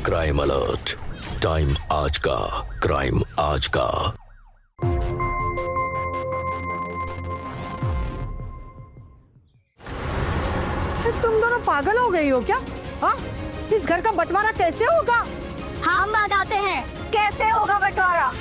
Crime alert, time आज का, crime आज का। तुम दोनों पागल हो गई हो क्या? हाँ, इस घर का बंटवारा कैसे होगा? हम बताते हैं कैसे होगा बंटवारा।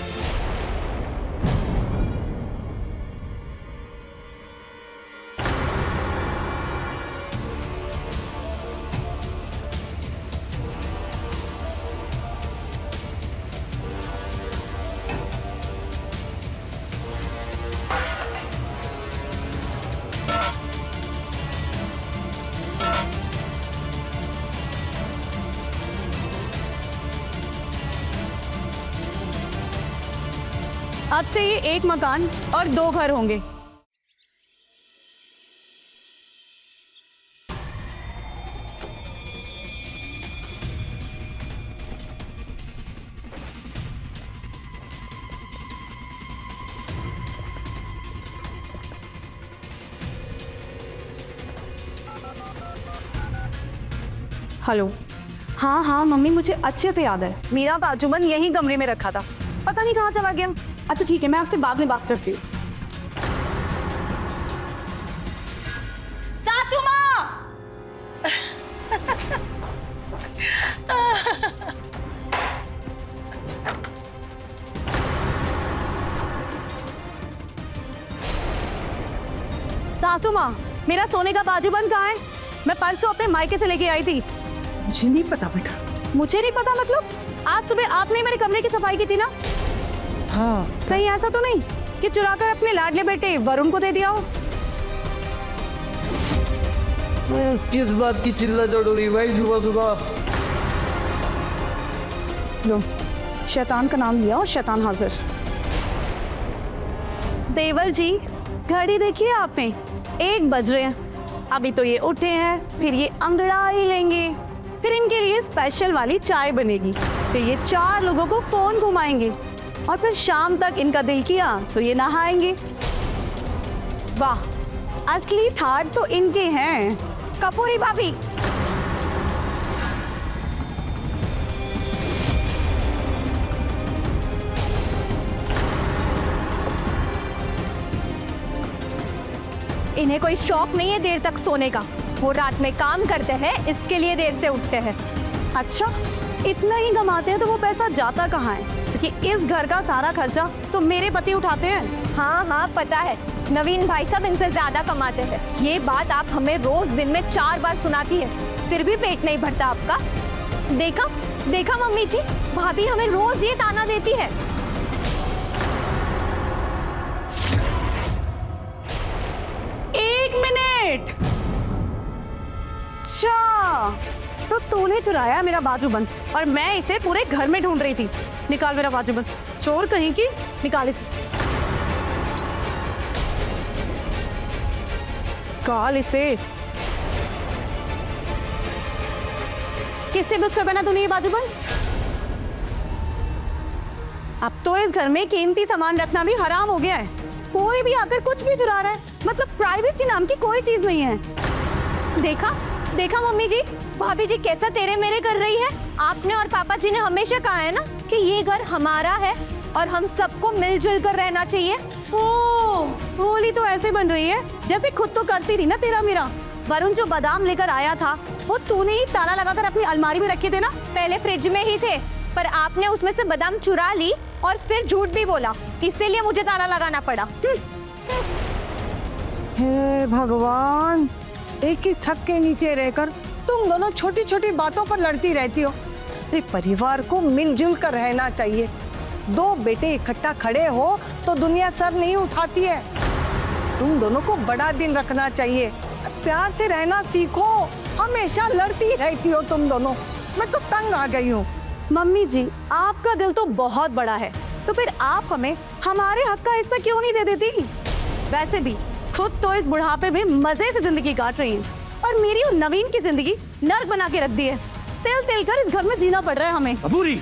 अब से ये एक मकान और 2 घर होंगे। हेलो। हाँ हाँ मम्मी, मुझे अच्छे से याद है। मेरा बाजूबंद यही कमरे में रखा था, पता नहीं कहाँ चला गया। अच्छा ठीक है, मैं आपसे बाद में बात करती हूँ। सासू माँ! सासू माँ, मेरा सोने का बाजूबंद कहाँ है? मैं परसों अपने मायके से लेके आई थी। मुझे नहीं पता बेटा। मुझे नहीं पता मतलब? आज सुबह आपने मेरे कमरे की सफाई की थी ना? हाँ, कहीं ऐसा तो नहीं कि चुराकर अपने लाडले बेटे वरुण को दे दिया हो? किस बात की चिल्ला चढ़ रही भाई सुबह सुबह? लो, शैतान का नाम लिया और शैतान हाजिर। देवर जी, घड़ी देखिए आपने, 1 बज रहे हैं। अभी तो ये उठे हैं, फिर ये अंगड़ा ही लेंगे, फिर इनके लिए स्पेशल वाली चाय बनेगी, फिर ये 4 लोगों को फोन घुमाएंगे और फिर शाम तक इनका दिल किया तो ये नहाएंगे। वाह, असली ठाट तो इनके हैं। कपूरी भाभी, इन्हें कोई शौक नहीं है देर तक सोने का। वो रात में काम करते हैं, इसके लिए देर से उठते हैं। अच्छा, इतना ही कमाते हैं तो वो पैसा जाता कहाँ है? क्योंकि इस घर का सारा खर्चा तो मेरे पति उठाते हैं। हाँ हाँ पता है, नवीन भाई साहब इनसे ज्यादा कमाते हैं। ये बात आप हमें रोज दिन में 4 बार सुनाती है, फिर भी पेट नहीं भरता आपका। देखा देखा मम्मी जी, भाभी हमें रोज ये ताना देती है। एक मिनट। अच्छा, तो तूने चुराया मेरा बाजूबंद और मैं इसे पूरे घर में ढूंढ रही थी। निकाल मेरा बाजूबंद, चोर कहीं की, निकाल इसे। निकाल इसे। किससे पूछ कर पहना तूने ये बाजूबंद? अब तो इस घर में कीमती सामान रखना भी हराम हो गया है। कोई भी आकर कुछ भी चुरा रहा है, मतलब प्राइवेसी नाम की कोई चीज नहीं है। देखा देखा मम्मी जी, भाभी जी कैसा तेरे मेरे कर रही है। आपने और पापा जी ने हमेशा कहा है ना कि ये घर हमारा है और हम सबको मिलजुल कर रहना चाहिए। ओ, होली तो ऐसे बन रही है जैसे खुद तो करती रही ना तेरा मेरा। वरुण जो बादाम लेकर आया था वो तूने ही ताला लगाकर अपनी अलमारी में रखे थे ना? पहले फ्रिज में ही थे, पर आपने उसमें से बादाम चुरा ली और फिर झूठ भी बोला, इसीलिए मुझे ताला लगाना पड़ा। हे भगवान, एक ही छत के नीचे रहकर तुम दोनों छोटी छोटी बातों पर लड़ती रहती हो। अरे परिवार को मिलजुल कर रहना चाहिए। 2 बेटे इकट्ठा खड़े हो तो दुनिया सर नहीं उठाती है। तुम दोनों को बड़ा दिल रखना चाहिए, प्यार से रहना सीखो। हमेशा लड़ती रहती हो तुम दोनों, मैं तो तंग आ गई हूँ। मम्मी जी, आपका दिल तो बहुत बड़ा है, तो फिर आप हमें हमारे हक का हिस्सा क्यों नहीं दे देती? वैसे भी खुद तो इस बुढ़ापे में मजे से जिंदगी काट रही हैं और मेरी और नवीन की जिंदगी नर्क बना के रख दी है। तिल तिल कर इस घर में जीना पड़ रहा है हमें। अबूरी,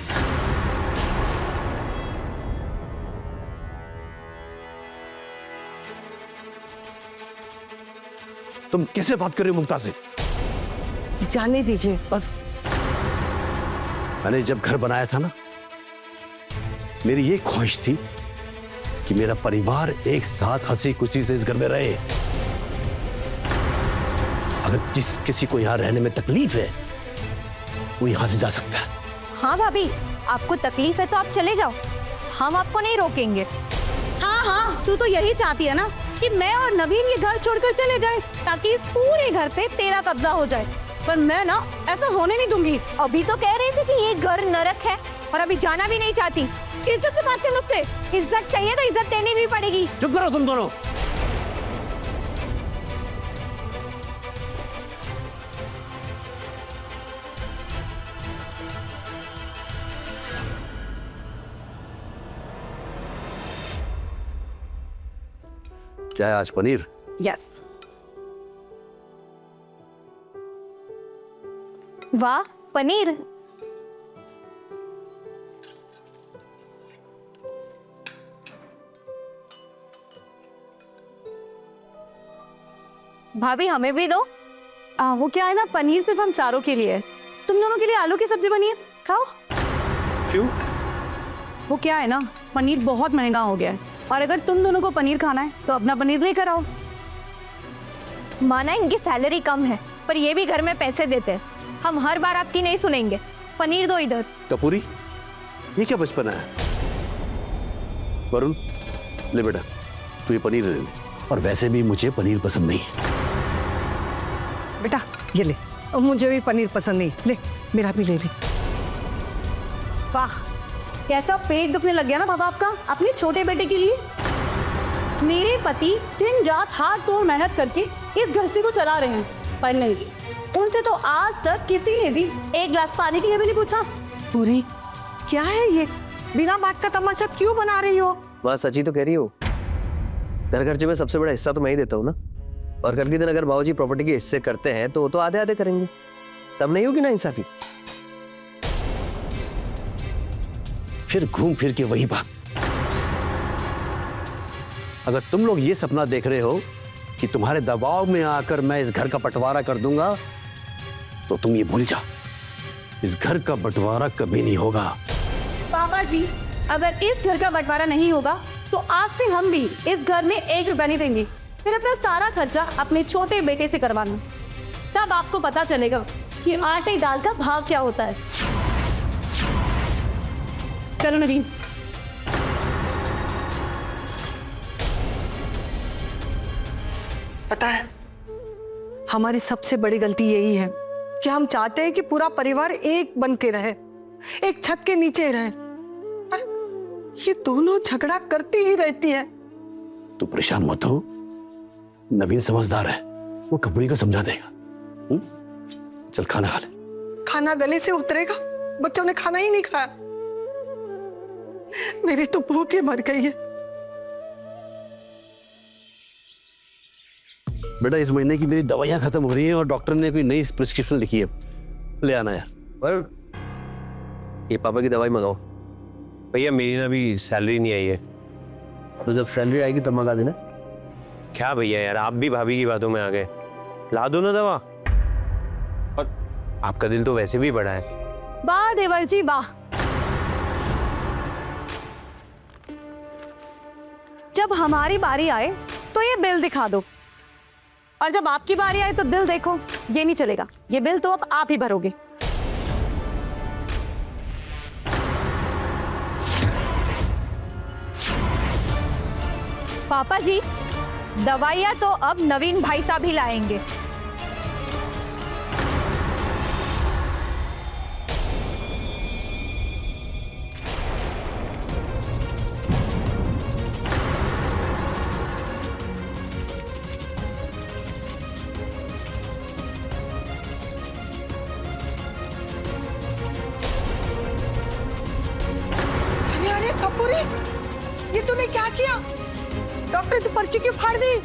तुम कैसे बात कर रहे हो मुमताज से? जाने दीजिए, बस मैंने जब घर बनाया था ना, मेरी ये ख्वाहिश थी कि मेरा परिवार एक साथ हंसी खुशी से इस घर में रहे। अगर किसी को यहाँ रहने में तकलीफ है, वो यहाँ से जा सकता है। हाँ भाभी, आपको तकलीफ है तो आप चले जाओ, हम आपको नहीं रोकेंगे। हाँ हाँ, तू तो यही चाहती है ना कि मैं और नवीन ये घर छोड़कर चले जाएं, ताकि इस पूरे घर पे तेरा कब्जा हो जाए। पर मैं ना ऐसा होने नहीं दूंगी। अभी तो कह रहे थे कि ये घर नरक है और अभी जाना भी नहीं चाहती। इज्जत से बात कर मुझसे। इज्जत चाहिए तो इज्जत देनी भी पड़ेगी। चुप करो तुम दोनों। क्या है आज पनीर? यस। वाह, पनीर। भाभी हमें भी दो। वो क्या है ना, पनीर सिर्फ हम चारों के लिए है। तुम दोनों के लिए आलू की सब्जी बनी है, खाओ। क्यों? वो क्या है ना, पनीर बहुत महंगा हो गया है, और अगर तुम दोनों को पनीर खाना है तो अपना पनीर लेकर आओ। माना इनकी सैलरी कम है, पर ये भी घर में पैसे देते हैं। हम हर बार आपकी नहीं सुनेंगे। पनीर दो इधर। कपूरी, ये क्या बचपना है? वरुण, ले बेटा, तू ये पनीर ले ले। और वैसे भी मुझे पनीर पसंद नहीं है। बेटा ये ले, मुझे भी पनीर पसंद नहीं। ले, मेरा भी ले ले। वाह, कैसा पेट दुखने लग गया ना बाबा आपका अपने छोटे बेटे के लिए। मेरे पति दिन रात हाथ तोड़ मेहनत करके इस गृहस्थी को चला रहे हैं, पर नहीं, उनसे तो आज तक किसी ने भी एक गिलास पानी के लिए भी नहीं पूछा। पूरी, क्या है ये? बिना बात का तमाशा क्यों बना रही हो? बात सच्ची तो कह रही हो। घर खर्चे में सबसे बड़ा हिस्सा तो मैं ही देता हूँ ना, और कल के दिन अगर बाबूजी प्रॉपर्टी के हिस्से करते हैं तो वो तो आधे आधे करेंगे, तब नहीं होगी ना इंसाफी। फिर घूम फिर के वही बात। अगर तुम लोग ये सपना देख रहे हो कि तुम्हारे दबाव में आकर मैं इस घर का बंटवारा कर दूंगा, तो तुम ये भूल जाओ, इस घर का बंटवारा कभी नहीं होगा। पापा जी, अगर इस घर का बंटवारा नहीं होगा तो आज से हम भी इस घर में 1 रुपया नहीं देंगे। फिर अपना सारा खर्चा अपने छोटे बेटे से करवाना, तब आपको पता चलेगा कि आटे दाल का भाव क्या होता है। चलो नवीन। पता है, हमारी सबसे बड़ी गलती यही है कि हम चाहते हैं कि पूरा परिवार एक बन के रहे, एक छत के नीचे रहे, पर ये दोनों झगड़ा करती ही रहती है। तू परेशान मत हो, नवीन समझदार है, वो कपूरी को समझा देगा। चल खाना खा ले। खाना गले से उतरेगा? बच्चों ने खाना ही नहीं खाया। मेरी तो भूख ही मर गई है। बेटा, इस महीने की मेरी दवाइयां खत्म हो रही हैं और डॉक्टर ने कोई नई प्रिस्क्रिप्शन लिखी है, ले आना यार। पर ये पापा की दवाई मंगाओ। भैया मेरी ना अभी सैलरी नहीं आई है, तो जब सैलरी आएगी तब मंगा देना। क्या भैया यार, आप भी भाभी की बातों में आ गए। ला दो ना दवा, और आपका दिल तो वैसे भी बड़ा है। वाह देवर जी वाह। जब हमारी बारी आए तो ये बिल दिखा दो, और जब आपकी बारी आए तो दिल देखो। ये नहीं चलेगा, ये बिल तो अब आप ही भरोगे। पापा जी, दवाइयाँ तो अब नवीन भाई साहब ही लाएंगे। अरे अरे कपूरी, ये तूने क्या किया? डॉक्टर की पर्ची क्यों फाड़ दी?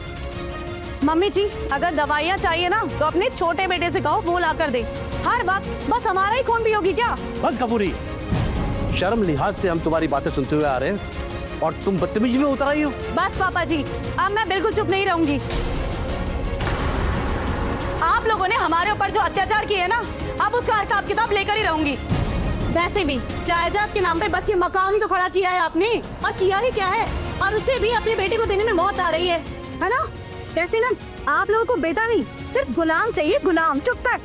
मम्मी जी, अगर दवाइयाँ चाहिए ना तो अपने छोटे बेटे से कहो, वो ला कर दे। हर वक्त बस हमारा ही खून पियोगी क्या? बस कपूरी, शर्म लिहाज से हम तुम्हारी बातें सुनते हुए आ रहे हैं और तुम बदतमीजी में उतर आई हो। बस पापा जी, अब मैं बिल्कुल चुप नहीं रहूंगी। आप लोगों ने हमारे ऊपर जो अत्याचार किए ना, अब उसका हिसाब किताब लेकर ही रहूंगी। वैसे भी जायदाद के नाम पे बस ये मकान ही तो खड़ा किया है आपने, और किया ही क्या है, और उससे भी अपने बेटे को देने में मौत आ रही है ना? कैसे ना, आप लोगों को बेटा नहीं सिर्फ गुलाम चाहिए, गुलाम। चुप कर।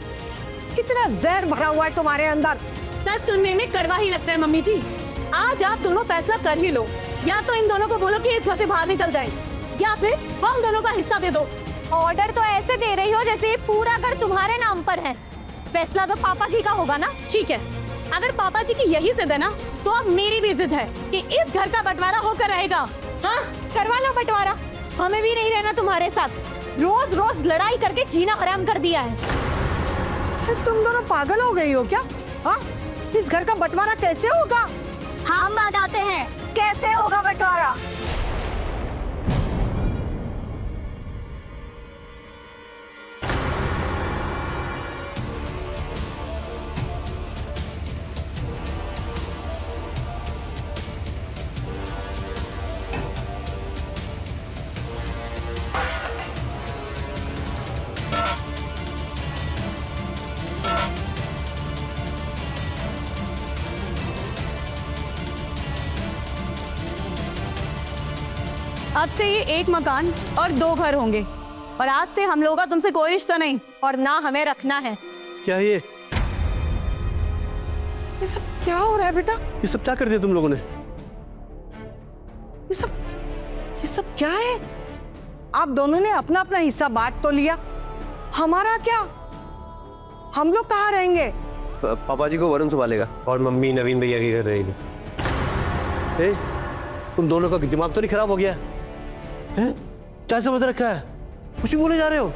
कितना जहर भरा हुआ है तुम्हारे अंदर। सच सुनने में कड़वा ही लगता है मम्मी जी। आज आप दोनों फैसला कर ही लो, या तो इन दोनों को बोलो कि इस घर से बाहर निकल जाए, या फिर हम दोनों का हिस्सा दे दो। ऑर्डर तो ऐसे दे रही हो जैसे ये पूरा घर तुम्हारे नाम पर है। फैसला तो पापा जी का होगा ना। ठीक है, अगर पापा जी की यही जिद है ना, तो अब मेरी भी जिद है कि इस घर का बंटवारा होकर रहेगा। हाँ, करवा लो बंटवारा। हमें भी नहीं रहना तुम्हारे साथ। रोज रोज लड़ाई करके जीना हराम कर दिया है। तुम दोनों पागल हो गई हो क्या? हाँ, इस घर का बंटवारा कैसे होगा? हम बताते हैं कैसे होगा बंटवारा। अब से ये एक मकान और 2 घर होंगे, और आज से हम लोगों का तुमसे कोई रिश्ता नहीं, और ना हमें रखना है। क्या है ये सब क्या हो रहा है बेटा? ये सब क्या कर दिया तुम लोगों ने? ये सब क्या है? आप दोनों ने अपना अपना हिस्सा बांट तो लिया, हमारा क्या? हम लोग कहाँ रहेंगे? पापा जी को वरुण संभालेगा और मम्मी नवीन भैया की घर रहेगी। ए, तुम दोनों का दिमाग तो नहीं खराब हो गया है? क्या समझ रखा है? कुछ भी बोले जा रहे हो?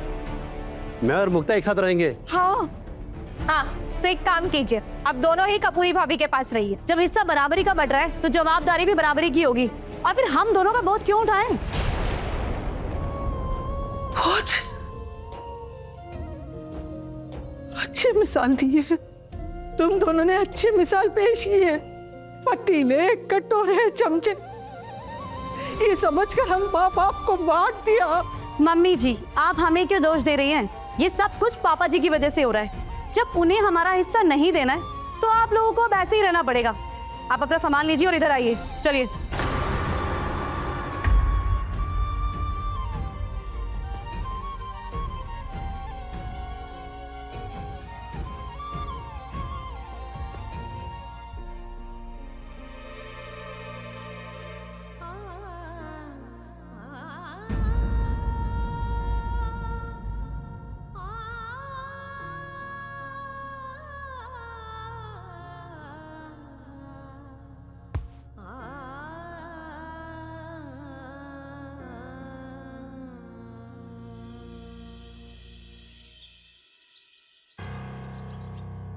मैं और मुक्ता एक साथ रहेंगे। हाँ, तो एक काम कीजिए, अब दोनों ही कपूरी भाभी के पास रहिए। जब हिस्सा बराबरी का बढ़ रहा है तो जवाबदारी भी बराबरी की होगी, और फिर हम दोनों का बोझ क्यों उठाएं? बहुत अच्छी मिसाल दी है। तुम दोनों ने अच्छी मिसाल पेश की है। पतीले, कटोरे, चमचे, ये समझकर हम माँ बाप को बांट दिया। मम्मी जी, आप हमें क्यों दोष दे रही हैं? ये सब कुछ पापा जी की वजह से हो रहा है। जब उन्हें हमारा हिस्सा नहीं देना है तो आप लोगों को अब ऐसे ही रहना पड़ेगा। आप अपना सामान लीजिए और इधर आइए, चलिए।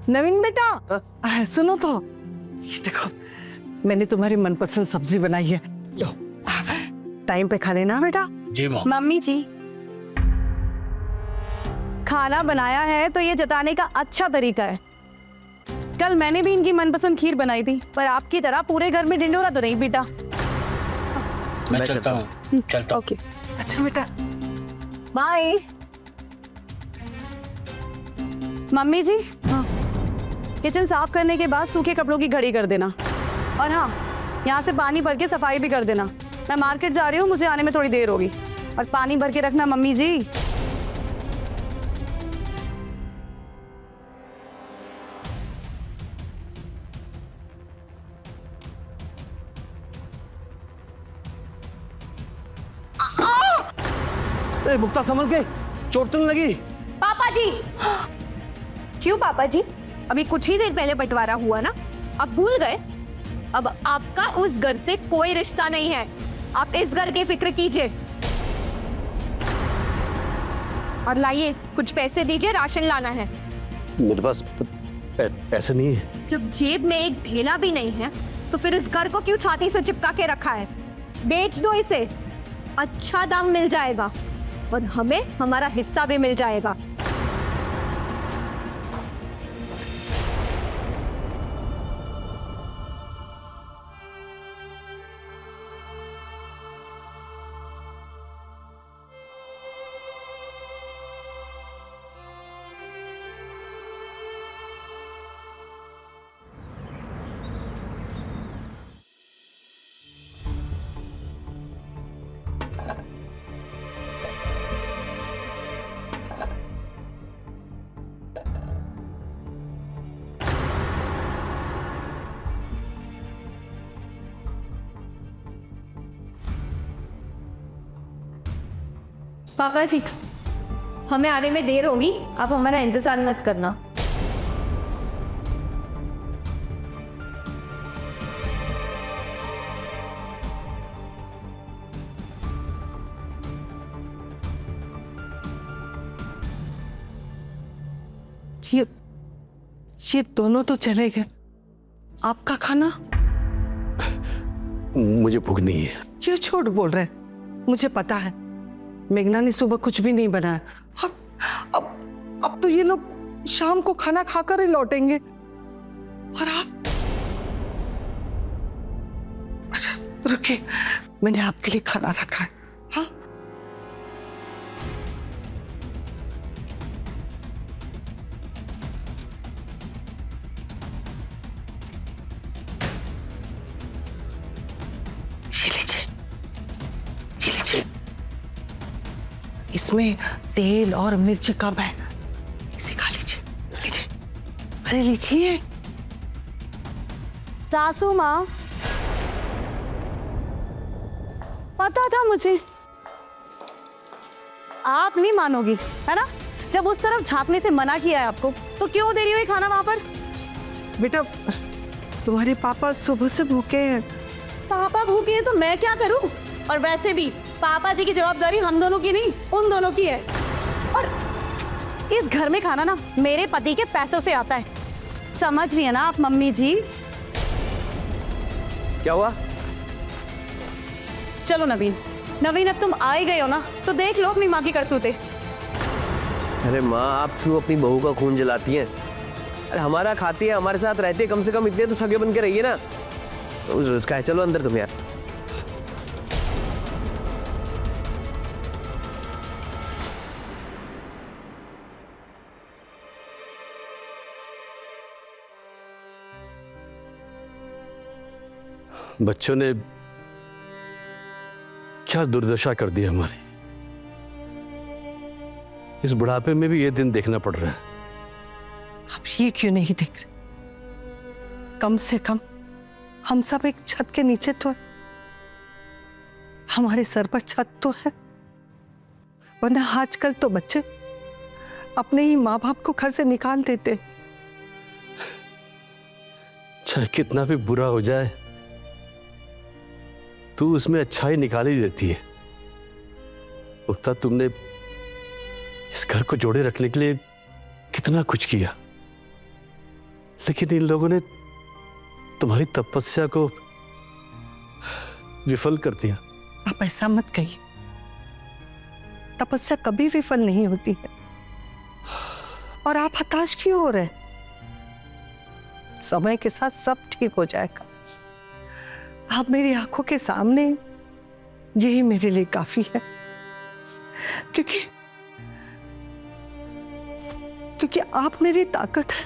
नवीन बेटा, सुनो तो, ये देखो मैंने तुम्हारी मनपसंद सब्जी बनाई है। लो, टाइम पे खा लेना बेटा। जी माँ। मम्मी जी, खाना बनाया है तो ये जताने का अच्छा तरीका है। कल मैंने भी इनकी मनपसंद खीर बनाई थी, पर आपकी तरह पूरे घर में ढिंडोरा तो नहीं पीटा। मैं चलता हूँ। चलता हूँ। ओके, अच्छा बेटा, बाय। मम्मी जी, किचन साफ करने के बाद सूखे कपड़ों की घड़ी कर देना, और हाँ, यहाँ से पानी भर के सफाई भी कर देना। मैं मार्केट जा रही हूँ, मुझे आने में थोड़ी देर होगी, और पानी भर के रखना मम्मी जी। ए, मुक्ता संभल के, चोट तो नहीं लगी? पापा जी। क्यों पापा जी? अभी कुछ ही देर पहले बंटवारा हुआ ना, अब भूल गए? अब आपका उस घर से कोई रिश्ता नहीं है। आप इस घर की फिक्र कीजिए। और लाइए, कुछ पैसे दीजिए, राशन लाना है। मेरे पास पैसे नहीं है। जब जेब में एक ढेला भी नहीं है तो फिर इस घर को क्यों छाती से चिपका के रखा है? बेच दो इसे, अच्छा दाम मिल जाएगा और हमें हमारा हिस्सा भी मिल जाएगा। पापा जी, हमें आने में देर होगी, आप हमारा इंतजार मत करना। ये ये दोनों तो चले गए, आपका खाना? मुझे भूख नहीं है। ये झूठ बोल रहे हैं, मुझे पता है मेघना ने सुबह कुछ भी नहीं बनाया। अब तो ये लोग शाम को खाना खाकर ही लौटेंगे और आप। अच्छा रुकिए, मैंने आपके लिए खाना रखा है। हाँ ये लीजिए, इसमें तेल और मिर्च कम है, इसे खा लीजिए। लीजिए, अरे लीजिए। सासू माँ, पता था मुझे आप नहीं मानोगी, है ना? जब उस तरफ झांकने से मना किया है आपको, तो क्यों दे रही हो ये खाना वहां पर? बेटा, तुम्हारे पापा सुबह से भूखे हैं। पापा भूखे हैं तो मैं क्या करूं? और वैसे भी पापा जी की जवाबदारी हम दोनों की नहीं, उन दोनों की है। और इस घर में खाना ना मेरे पति के पैसों से आता है, समझ रही है ना आप मम्मी जी? क्या हुआ? चलो नवीन, अब तुम आ ही गए हो ना, तो देख लो अपनी माँ की करतूतें। अरे माँ, आप क्यों अपनी बहू का खून जलाती हैं? अरे हमारा खाती है, हमारे साथ रहती है, कम से कम इतने तो सगे बन के रहिए ना। उसका है, चलो अंदर तुम यार। बच्चों ने क्या दुर्दशा कर दी हमारी। इस बुढ़ापे में भी ये दिन देखना पड़ रहा है। अब ये क्यों नहीं देख रहे? कम से कम हम सब एक छत के नीचे तो है, हमारे सर पर छत तो है। वरना आजकल तो बच्चे अपने ही माँ बाप को घर से निकाल देते। चाहे कितना भी बुरा हो जाए, तू उसमें अच्छाई निकाल ही देती है। उतना तुमने इस घर को जोड़े रखने के लिए कितना कुछ किया, लेकिन इन लोगों ने तुम्हारी तपस्या को विफल कर दिया। आप ऐसा मत कहिए, तपस्या कभी विफल नहीं होती है। और आप हताश क्यों हो रहे? समय के साथ सब ठीक हो जाएगा। आप मेरी आंखों के सामने, यही मेरे लिए काफी है। क्योंकि आप मेरी ताकत है।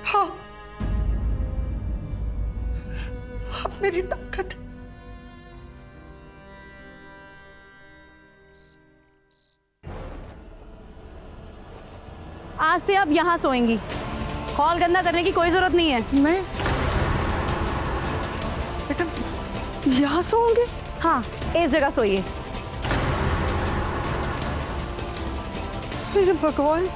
हाँ, आप मेरी ताकत है। आज से आप यहाँ सोएंगी, हॉल गंदा करने की कोई जरूरत नहीं है। मैं बेटा यहाँ सोऊंगी? हाँ, इस जगह सोइए। हे भगवान,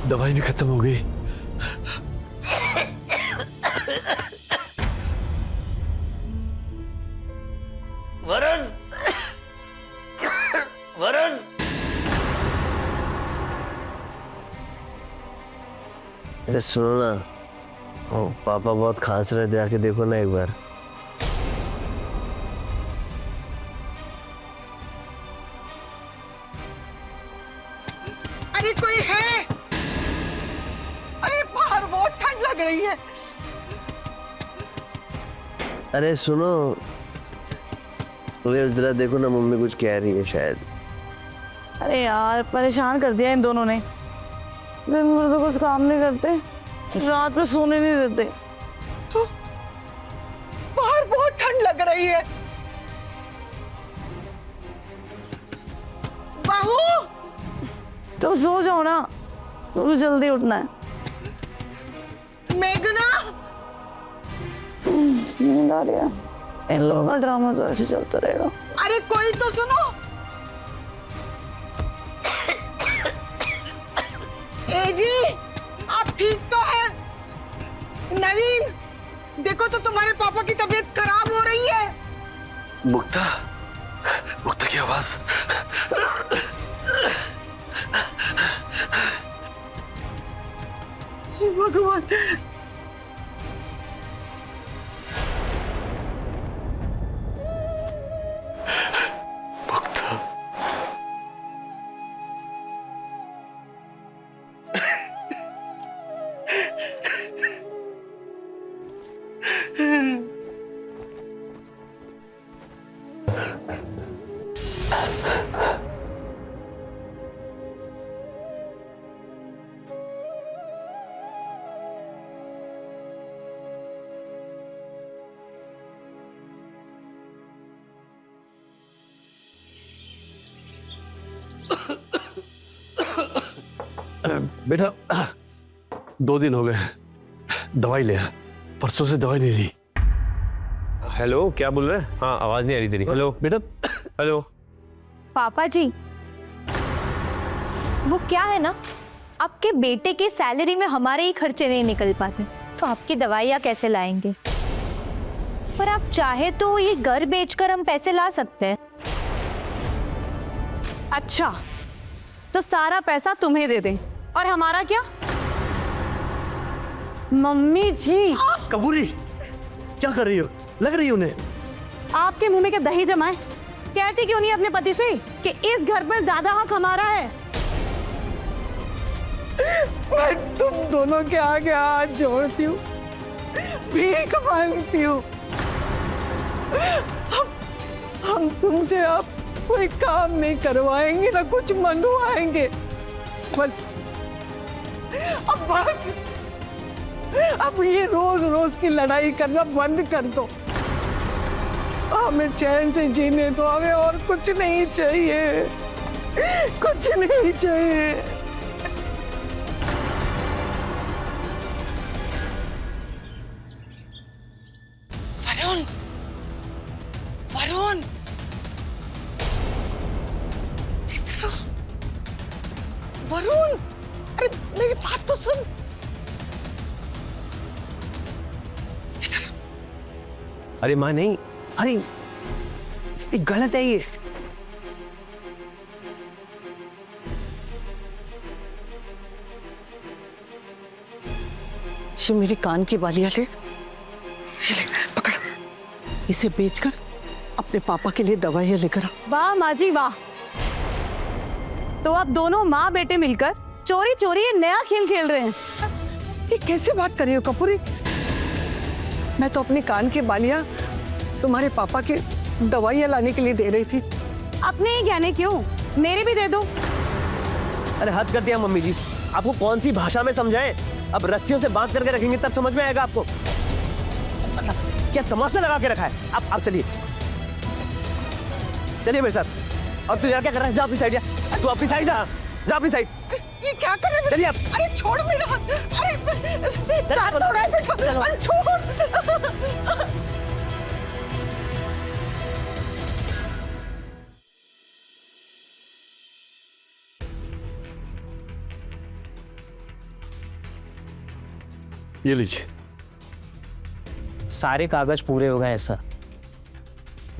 दवाई भी खत्म हो गई। वरुण, वरुण, अरे सुनो ना, ओ पापा बहुत खांस रहे थे, आके देखो ना एक बार। अरे कोई है? अरे बाहर बहुत ठंड लग रही है। अरे सुनो, अरे जरा देखो ना, मम्मी कुछ कह रही है शायद। अरे यार परेशान कर दिया इन दोनों ने, दिन भर तो कुछ काम नहीं करते, रात में सोने नहीं देते। बाहर बहुत ठंड लग रही है। बहू, तो सो जाओ ना, सुबह जल्दी उठना है। मेघना, नींद आ रही है। इन लोगों का ड्रामा तो ऐसे चलता रहेगा। अरे कोई तो सुनो। ए जी, आप ठीक तो है? नवीन, देखो तो तुम्हारे पापा की तबीयत खराब हो रही है। मुक्ता, मुक्ता की आवाज। भगवान, बेटा 2 दिन हो गए, दवाई ले, परसों से दवाई नहीं ली। हेलो, क्या बोल रहे हैं? हाँ, आवाज नहीं आ रही तेरी। हेलो बेटा, हेलो। पापा जी, वो क्या है ना, आपके बेटे की सैलरी में हमारे ही खर्चे नहीं निकल पाते, तो आपकी दवाइयाँ कैसे लाएंगे? पर आप चाहे तो ये घर बेचकर हम पैसे ला सकते हैं। अच्छा, तो सारा पैसा तुम्हें दे दें और हमारा क्या? मम्मी जी, कपूरी क्या कर रही हो? लग रही है उन्हें। आपके मुंह में क्या दही जमाए? कहती क्यों नहीं अपने पति से कि इस घर पर ज्यादा हक हमारा है? मैं तुम दोनों के आगे हाथ जोड़ती हूँ, भीख मांगती हूँ। हम तुमसे अब कोई काम नहीं करवाएंगे, ना कुछ मंगवाएंगे। बस अब ये रोज रोज की लड़ाई करना बंद कर दो। हमें चैन से जीने दो, हमें और कुछ नहीं चाहिए, कुछ नहीं चाहिए। वरुण, वरुण, वरुण, अरे मेरी बात तो सुन। अरे माँ नहीं, अरे ये गलत है ये। ये मेरी कान की बालियां ले, ये ले, पकड़। इसे बेचकर अपने पापा के लिए दवाइयां लेकर आ। वाह माँ जी वाह, तो आप दोनों माँ बेटे मिलकर चोरी चोरी ये नया खेल खेल रहे हैं। ये कैसे बात कर रही हो कपूरी? मैं तो अपनी कान की बालियां तुम्हारे पापा के दवाइयां लाने के लिए दे रही थी। अपने ही गहने क्यों, मेरे भी दे दो। अरे हद कर दिया मम्मी जी, आपको कौन सी भाषा में समझाएं? अब रस्सियों से बांध करके रखेंगे तब समझ में आएगा आपको। मतलब क्या तमाशा लगा के रखा है? आप चलिए, चलिए मेरे साथ। और तू यार क्या कर रहा है? जा अपनी साइड, जा तू अपनी साइड, जा अपनी साइड। ये क्या कर रहे हो? चलिए आप। अरे छोड़ मेरा हाथ। अरे दर्द हो रहा है बेटा, अरे छोड़। ये लीजिए। सारे कागज पूरे हो गए हैं सर।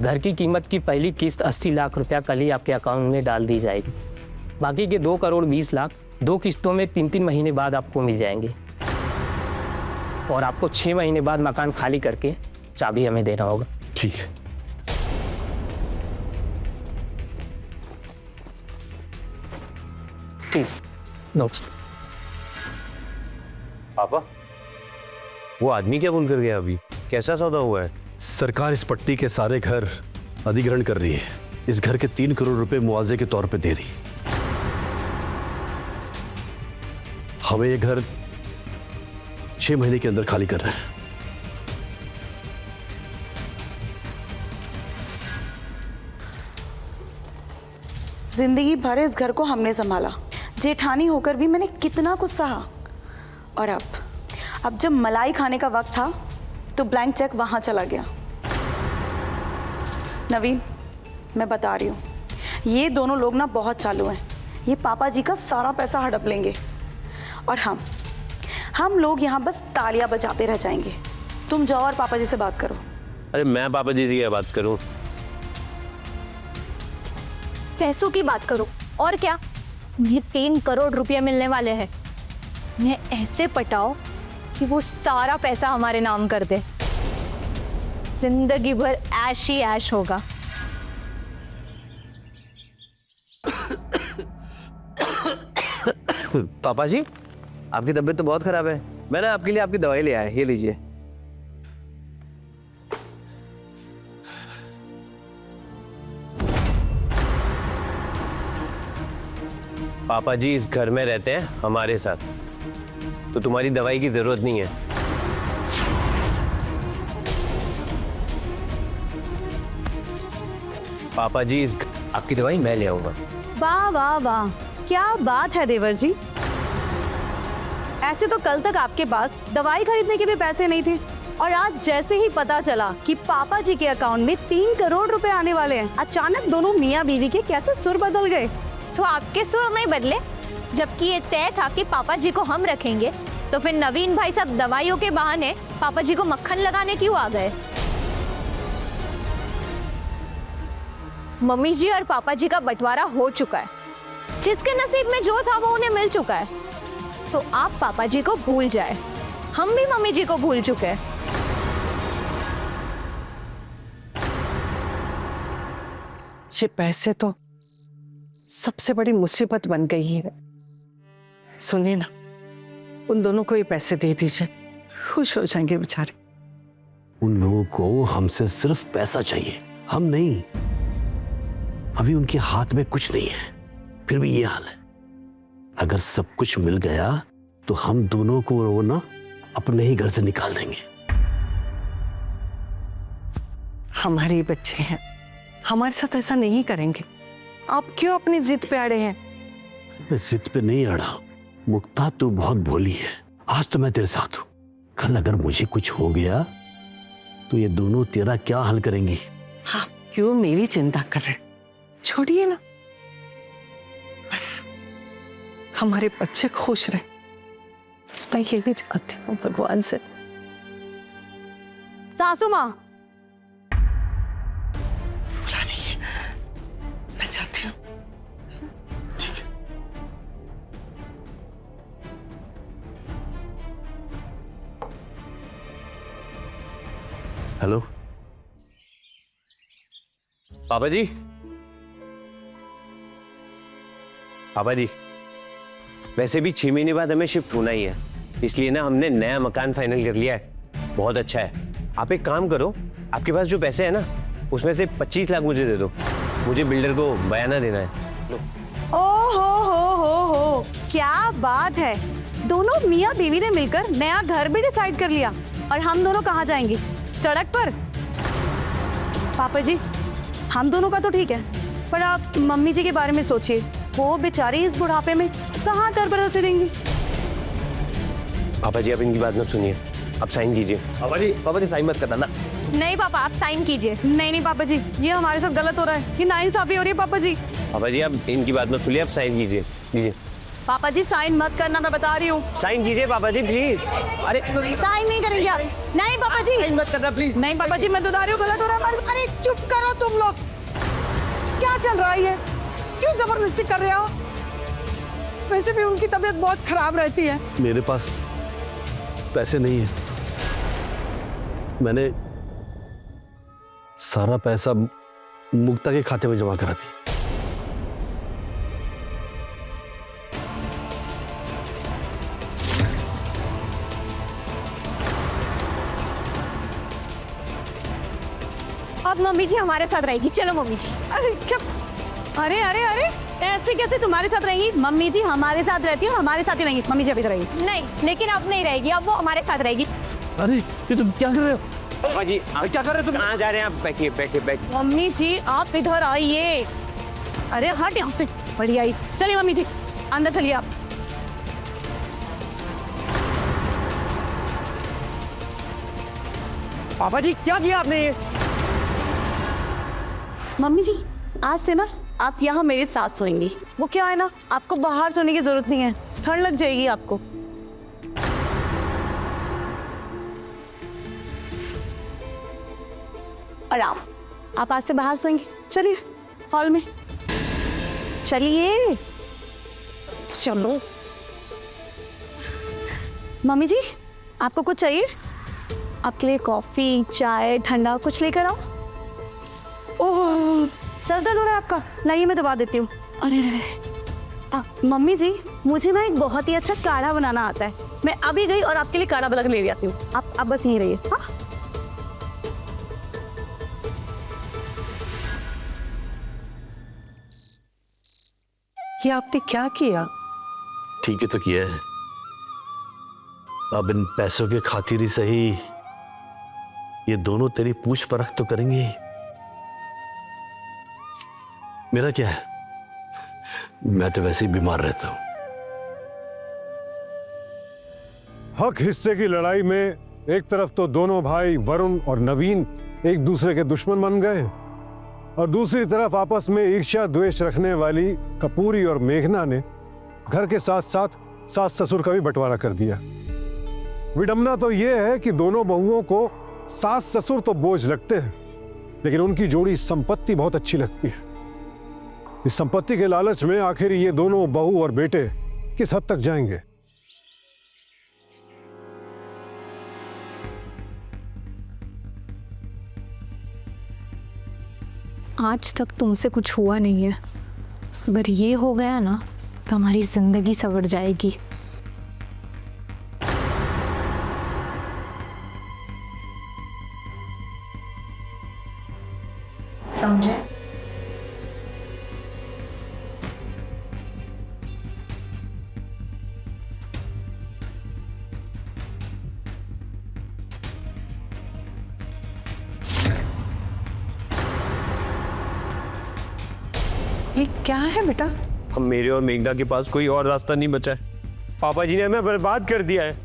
घर की कीमत की पहली किस्त 80 लाख रुपया कल ही आपके अकाउंट में डाल दी जाएगी। बाकी के 2 करोड़ 20 लाख 2 किस्तों में 3-3 महीने बाद आपको मिल जाएंगे। और आपको 6 महीने बाद मकान खाली करके चाबी हमें देना होगा। ठीक है। ठीक, नोट्स। पापा, वो आदमी क्या बोल कर गया अभी? कैसा सौदा हुआ है? सरकार इस पट्टी के सारे घर अधिग्रहण कर रही है। इस घर के 3 करोड़ रुपए मुआवजे के तौर पे दे रही। हमें ये घर 6 महीने के अंदर खाली करना है। जिंदगी भर इस घर को हमने संभाला, जेठानी होकर भी मैंने कितना कुछ सहा। और अब जब मलाई खाने का वक्त था तो ब्लैंक चेक वहां चला गया। नवीन, मैं बता रही हूँ, ये दोनों लोग ना बहुत चालू हैं। ये पापा जी का सारा पैसा हड़प लेंगे और हम लोग यहाँ बस तालियां बजाते रह जाएंगे। तुम जाओ और पापा जी से बात करो। अरे मैं पापा जी से क्या बात करूं? पैसों की बात करो और क्या। उन्हें 3 करोड़ रुपए मिलने वाले हैं। उन्हें ऐसे पटाओ कि वो सारा पैसा हमारे नाम कर दे। जिंदगी भर ऐश ही ऐश होगा। पापा जी, आपकी तबीयत तो बहुत खराब है। मैंने आपके लिए आपकी दवाई ले आया, ये लीजिए। पापा जी इस घर में रहते हैं हमारे साथ, तो तुम्हारी दवाई की जरूरत नहीं है। पापा जी आपकी दवाई मैं ले आऊंगा। वाह वाह वाह, क्या बात है देवर जी। ऐसे तो कल तक आपके पास दवाई खरीदने के भी पैसे नहीं थे, और आज जैसे ही पता चला कि पापा जी के अकाउंट में 3 करोड़ रुपए आने वाले हैं, अचानक दोनों मियाँ बीवी के कैसे सुर बदल गए। तो आपके सुर नहीं बदले? जबकि ये तय था कि पापा जी को हम रखेंगे, तो फिर नवीन भाई साहब दवाइयों के बहाने पापा जी को मक्खन लगाने क्यों आ गए? मम्मी जी और पापा जी का बंटवारा हो चुका है। जिसके नसीब में जो था वो उन्हें मिल चुका है। तो आप पापा जी को भूल जाए। हम भी मम्मी जी को भूल चुके हैं। ये पैसे तो सबसे बड़ी मुसीबत बन गई है। सुनिए ना, उन दोनों को ये पैसे दे दीजिए, खुश हो जाएंगे बेचारे। उन लोगों को हमसे सिर्फ पैसा चाहिए, हम नहीं। अभी उनके हाथ में कुछ नहीं है, फिर भी ये हाल है। अगर सब कुछ मिल गया तो हम दोनों को वो ना अपने ही घर से निकाल देंगे। हमारे बच्चे हैं, हमारे साथ ऐसा नहीं करेंगे। आप क्यों अपनी जिद पे अड़े हैं? मैं जिद पे नहीं अड़ा मुक्ता, तू बहुत भोली है। आज तो मैं तेरे साथ हूं, कल अगर मुझे कुछ हो गया तो ये दोनों तेरा क्या हल करेंगी? आप क्यों मेरी चिंता कर रहे? छोड़िए ना, बस हमारे बच्चे खुश रहे। बस मैं ये भी चाहती हूँ भगवान से। सासू माँ, बुला रही है, मैं चाहती हूँ। हेलो पापा जी, पापा जी, वैसे भी 6 महीने बाद हमें शिफ्ट होना ही है, इसलिए ना हमने नया मकान फाइनल कर लिया है। बहुत अच्छा है। आप एक काम करो, आपके पास जो पैसे हैं ना, उसमें से 25 लाख मुझे दे दो। मुझे बिल्डर को बयाना देना है। ओ हो, क्या बात है। दोनों मियाँ बीवी ने मिलकर नया घर भी डिसाइड कर लिया, और हम दोनों कहाँ जाएंगे? सड़क पर? पापा जी, हम दोनों का तो ठीक है, पर आप मम्मी जी के बारे में सोचिए। वो बेचारी इस बुढ़ापे में कहाँ दर बदल से देंगी। पापा जी आप इनकी बात मत सुनिए, आप साइन कीजिए। पापा जी साइन मत करना ना। नहीं पापा, आप साइन कीजिए। नहीं पापा जी, ये हमारे साथ गलत हो रहा है। ये नाइंसाफी हो रही है पापा जी। पापा जी आप इनकी बात मत सुनिए, आप साइन कीजिए। लीजिए पापा जी, साइन मत करना, मैं बता रही हूँ। साइन कीजिए पापा जी प्लीज। अरे साइन नहीं करेंगे आप। नहीं पापा जी, साइन मत करना प्लीज। नहीं पापा जी, मैं बता रही हूँ गलत हो रहा है। अरे चुप करो तुम लोग, क्या चल रहा है ये? क्यों जबरदस्ती कर रहे हो? वैसे भी उनकी तबीयत बहुत खराब रहती है। मेरे पास पैसे नहीं है, मैंने सारा पैसा मुक्ता के खाते में जमा करा दी। अब मम्मी जी हमारे साथ रहेगी। चलो मम्मी जी। अरे क्या? अरे अरे अरे, ऐसे कैसे तुम्हारे साथ रहेंगी? मम्मी जी हमारे साथ रहती है, हमारे साथ ही रहेंगी। मम्मी जी अभी रहेगी। नहीं, लेकिन अब नहीं रहेगी, अब वो हमारे साथ रहेगी। अरे ये तुम क्या कर रहे हो? पापा जी आप क्या कर रहे हो? तुम कहाँ जा रहे हैं? आप बैठिए बैठिए बैठिए। मम्मी जी आप इधर आइए। अरे हट यहाँ से, बढ़िया आई। चलिए मम्मी जी अंदर चलिए आप। पापा जी क्या किया आपने ये? मम्मी जी आज से ना आप यहाँ मेरे साथ सोएंगी। वो क्या है ना, आपको बाहर सोने की जरूरत नहीं है, ठंड लग जाएगी आपको। और आप आज से बाहर सोएंगे। चलिए हॉल में चलिए। चलो मम्मी जी आपको कुछ चाहिए? आपके लिए कॉफी चाय ठंडा कुछ लेकर आओ। ओह सर दर्द हो रहा है आपका? लाइए मैं दबा देती हूँ। अरे अरे मम्मी जी मुझे ना एक बहुत ही अच्छा काढ़ा बनाना आता है। मैं अभी गई और आपके लिए काढ़ा बना के ले आती हूँ। आप बस यहीं रहिए। हाँ ये आपने क्या किया? ठीक है तो किया है। अब इन पैसों के खातिर ही सही ये दोनों तेरी पूछ परख तो करेंगे। मेरा क्या है, मैं तो वैसे ही बीमार रहता हूं। हक हिस्से की लड़ाई में एक तरफ तो दोनों भाई वरुण और नवीन एक दूसरे के दुश्मन बन गए और दूसरी तरफ आपस में ईर्ष्या द्वेष रखने वाली कपूरी और मेघना ने घर के साथ साथ सास ससुर का भी बंटवारा कर दिया। विडंबना तो यह है कि दोनों बहुओं को सास ससुर तो बोझ लगते हैं, लेकिन उनकी जोड़ी संपत्ति बहुत अच्छी लगती है। इस संपत्ति के लालच में आखिर ये दोनों बहू और बेटे किस हद तक जाएंगे? आज तक तुमसे कुछ हुआ नहीं है, अगर ये हो गया ना तो हमारी जिंदगी संवर जाएगी। समझे? ये क्या है बेटा? हम मेरे और मेघना के पास कोई और रास्ता नहीं बचा है। पापा जी ने हमें बर्बाद कर दिया है।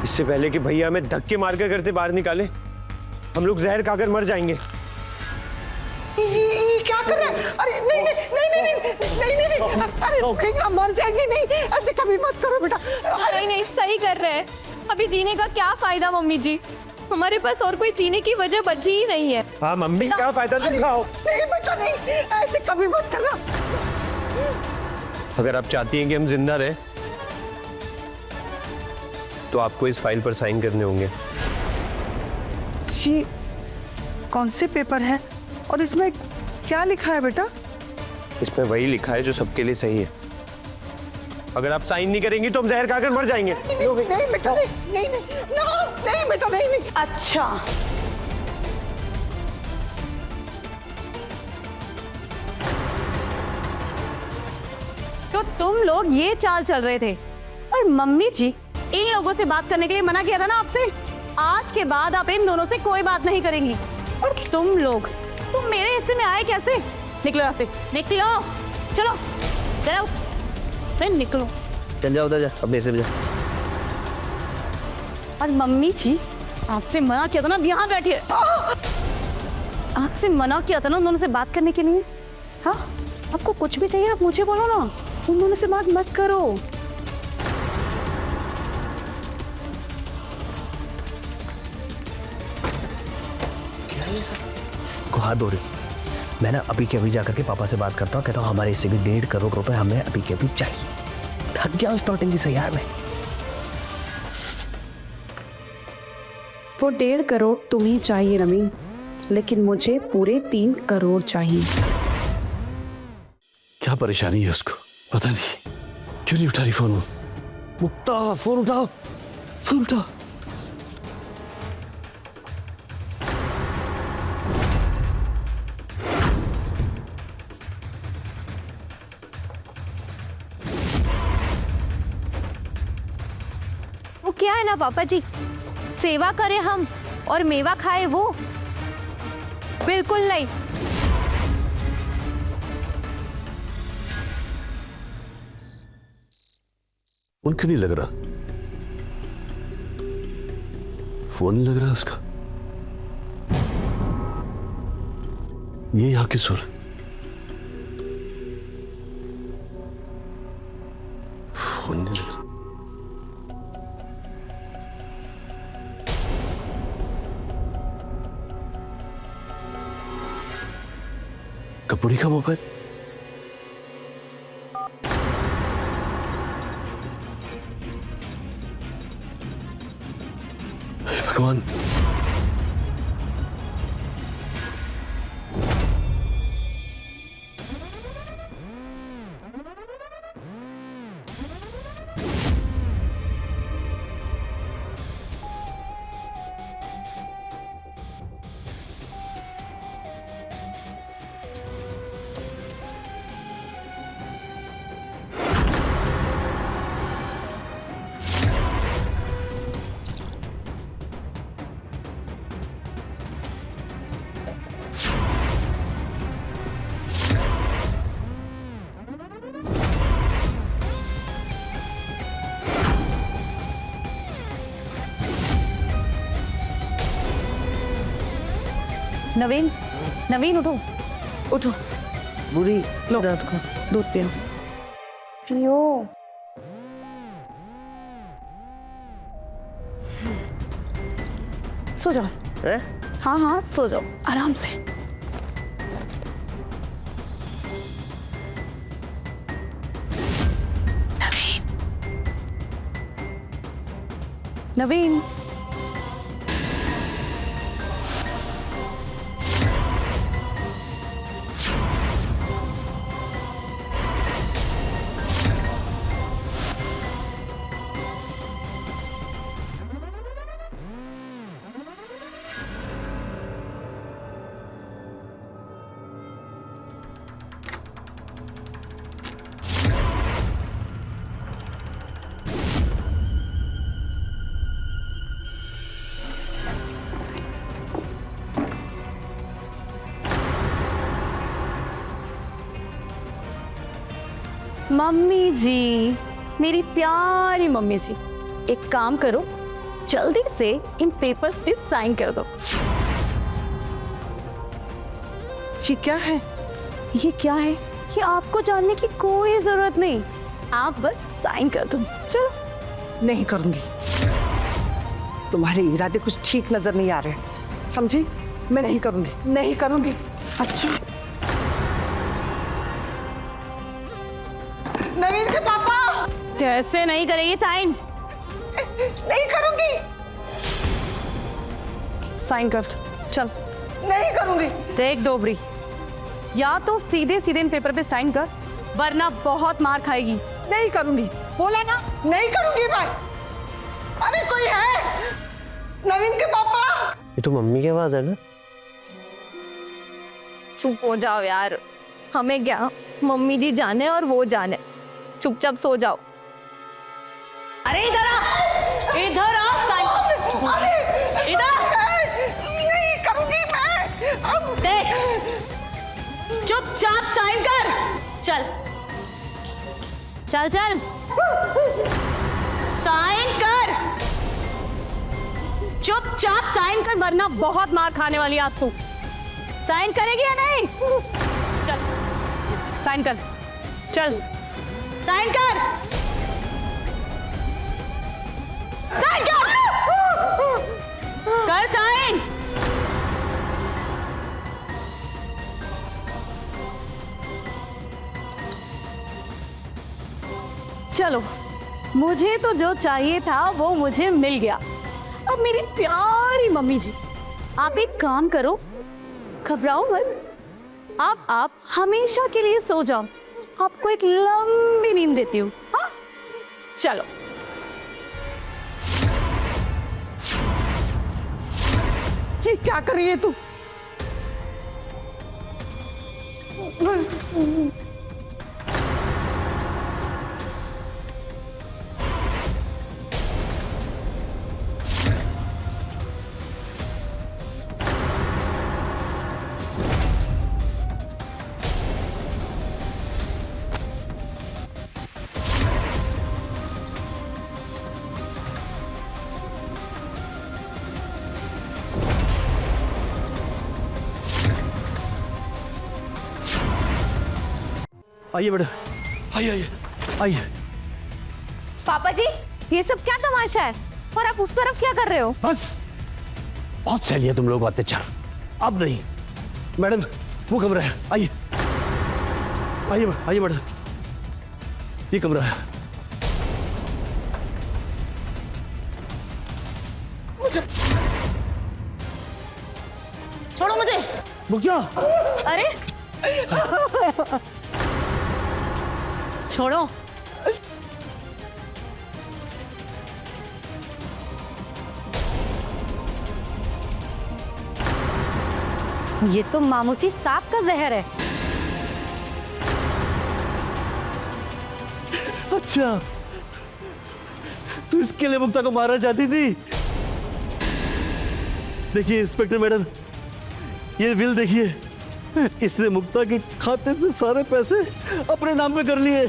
इससे पहले कि भैया हमें धक्के मारकर घर से बाहर निकाले, हम लोग जहर खाकर मर जाएंगे। ये क्या कर रहे हैं? अरे नहीं नहीं नहीं नहीं नहीं नहीं नहीं, अरे कहीं मर जाएंगे। नहीं ऐसे कभी मत करो बेटा। नहीं नहीं सही कर रहे हैं। अभी जीने का क्या फायदा मम्मी जी, हमारे पास और कोई जीने की वजह बची ही नहीं है। हाँ मम्मी क्या फायदा दिखाओ। नहीं बेटा नहीं, ऐसे कभी मत करना। अगर आप चाहती हैं कि हम जिंदा रहे तो आपको इस फाइल पर साइन करने होंगे। ये कौन से पेपर है और इसमें क्या लिखा है बेटा? इसमें वही लिखा है जो सबके लिए सही है। अगर आप साइन नहीं करेंगी तो हम जहर खाकर मर जाएंगे। नहीं बेटा नहीं नहीं नहीं नहीं बेटा नहीं नहीं। अच्छा तो तुम लोग ये चाल चल रहे थे और मम्मी जी इन लोगों से बात करने के लिए मना किया था ना आपसे। आज के बाद आप इन दोनों से कोई बात नहीं करेंगी। और तुम लोग मेरे हिस्से में आए कैसे? निकलो यहाँ से, निकलो। चलो चलो फिर निकलो। चल जाओ उधर जा, अपने हिस्से में जा। और मम्मी जी आपसे मना किया था ना, यहाँ बैठिए। आपसे मना किया था ना उन दोनों से बात करने के लिए। हाँ आपको कुछ भी चाहिए आप मुझे बोलो ना, उन दोनों से बात मत करो। को हाथ धो रही। मैं ना अभी के अभी जाकर के पापा से बात करता हूँ, कहता हूँ हमारे हिस्से भी 1.5 करोड़ रुपए हमें अभी के अभी चाहिए। थक गया उस नौटंकी से यार मैं। वो 1.5 करोड़ तुम्हें चाहिए नवीन, लेकिन मुझे पूरे 3 करोड़ चाहिए। क्या परेशानी है उसको, पता नहीं क्यों नहीं उठा रही फोन। मुक्ता, फोन उठाओ, फोन उठाओ। वो क्या है ना पापा जी, सेवा करें हम और मेवा खाए वो, बिल्कुल नहीं। फोन क्यों नहीं लग रहा? फोन नहीं लग रहा उसका। ये यहाँ की सुर। फोन नहीं लग रहा। कपूरी का मोबाइल। हे भगवान, नवीन, नवीन उठो, उठो। बुरी लो रात को दूध पियो। पियो। सो जाओ। हैं? हाँ हाँ सो जाओ आराम से। नवीन, नवीन, मम्मी जी, मेरी प्यारी मम्मी जी, एक काम करो, जल्दी से इन पेपर्स पे साइन कर दो। ये क्या है? ये क्या है ये आपको जानने की कोई जरूरत नहीं, आप बस साइन कर दो। चलो। नहीं करूंगी, तुम्हारे इरादे कुछ ठीक नजर नहीं आ रहे, समझी? मैं नहीं करूंगी, नहीं करूंगी। अच्छा, नवीन के पापा। कैसे नहीं करेगी साइन? नहीं करूंगी, साइन कर चल। नहीं करूंगी। देख डोबरी, या तो सीधे सीधे इन पेपर पे साइन कर, वरना बहुत मार खाएगी। नहीं करूंगी, बोला ना, नहीं करूंगी मैं। अरे कोई है? नवीन के पापा। ये तो मम्मी की आवाज है ना? चुप हो जाओ यार, हमें क्या, मम्मी जी जाने और वो जाने, चुपचाप सो जाओ। अरे इधर आ, इधर आ, साइन इधर। नहीं करूंगी मैं। देख, चुपचाप साइन कर। चल चल चल, साइन कर, चुपचाप साइन कर, वरना बहुत मार खाने वाली आज तू। साइन करेगी या नहीं? चल साइन कर, चल साइन कर, साइन कर साइन। चलो, मुझे तो जो चाहिए था वो मुझे मिल गया। अब मेरी प्यारी मम्मी जी, आप एक काम करो, घबराओ मत। आप हमेशा के लिए सो जाओ, आपको एक लंबी नींद देती हूँ। हाँ, चलो। ये क्या कर रही है तू? आइए मैडम, आइए आइए आइए। पापा जी, ये सब क्या तमाशा है? और आप उस तरफ क्या कर रहे हो? बस, बहुत सह लिया तुम लोग अत्याचार, अब नहीं। मैडम वो कमरा है, आइए आइए आइए मैडम, ये कमरा है। छोड़ो मुझे। मुखिया, अरे छोड़ो। ये तो मामूसी सांप का जहर है। अच्छा, तू इसके लिए मुक्ता को मारना चाहती थी? देखिए इंस्पेक्टर मैडम, ये बिल देखिए, इसने मुक्ता के खाते से सारे पैसे अपने नाम पे कर लिए।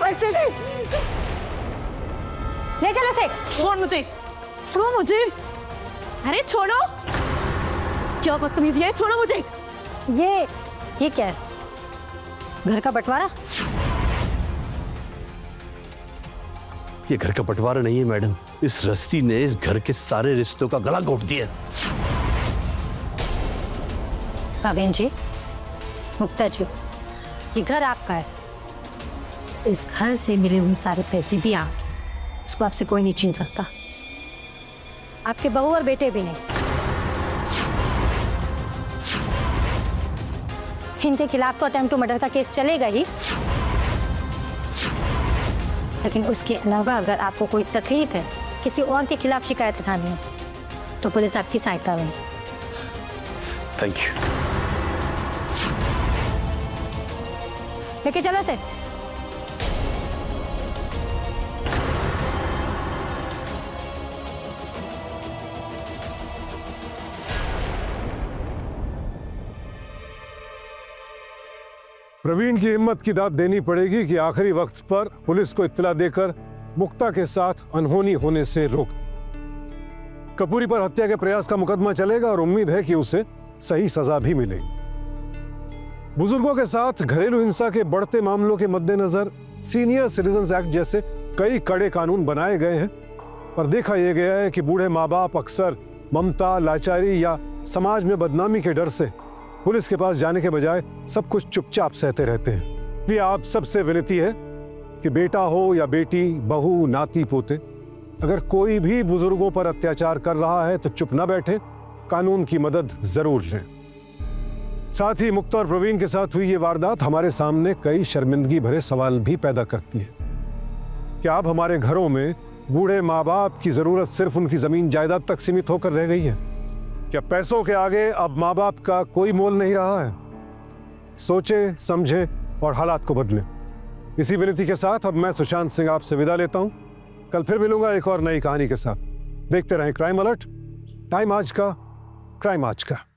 पैसे ले चलो से। छोड़ मुझे, छोड़ो मुझे। अरे छोड़ो, क्या बदतमीजी है, छोड़ो मुझे। ये क्या है? घर का बंटवारा? ये घर का बंटवारा नहीं है मैडम, इस रस्सी ने इस घर के सारे रिश्तों का गला घोट दिया। प्रवीण जी, मुक्ता जी, ये घर आपका है। इस घर से मिले हुए सारे पैसे भी आपके, इसको आपसे कोई नहीं छीन सकता, आपके बहू और बेटे भी नहीं। इनके खिलाफ तो अटेम्प्ट टू मर्डर का केस चलेगा ही, लेकिन उसके अलावा अगर आपको कोई तकलीफ है, किसी और के खिलाफ शिकायत उठानी है, तो पुलिस आपकी सहायता में। Thank you. लेके चलो से। प्रवीण की हिम्मत की दाद देनी पड़ेगी कि आखिरी वक्त पर पुलिस को इत्तला देकर मुक्ता के साथ अनहोनी होने से रोक। कपूरी पर हत्या के प्रयास का मुकदमा चलेगा और उम्मीद है कि उसे सही सजा भी मिलेगी। बुजुर्गों के साथ घरेलू हिंसा के बढ़ते मामलों के मद्देनजर सीनियर सिटीजंस एक्ट जैसे कई कड़े कानून बनाए गए हैं, पर देखा यह गया है कि बूढ़े माँ बाप अक्सर ममता, लाचारी या समाज में बदनामी के डर से पुलिस के पास जाने के बजाय सब कुछ चुपचाप सहते रहते हैं। इसलिए आप सबसे विनती है कि बेटा हो या बेटी, बहू, नाती, पोते, अगर कोई भी बुजुर्गों पर अत्याचार कर रहा है तो चुप न बैठे, कानून की मदद जरूर लें। साथ ही मुक्ता और प्रवीण के साथ हुई ये वारदात हमारे सामने कई शर्मिंदगी भरे सवाल भी पैदा करती है। क्या अब हमारे घरों में बूढ़े माँ बाप की जरूरत सिर्फ उनकी जमीन जायदाद तक सीमित होकर रह गई है? क्या पैसों के आगे अब माँ बाप का कोई मोल नहीं रहा है? सोचे, समझे और हालात को बदलें। इसी विनती के साथ अब मैं सुशांत सिंह आपसे विदा लेता हूं। कल फिर मिलूंगा एक और नई कहानी के साथ। देखते रहें क्राइम अलर्ट, टाइम आज का, क्राइम आज का।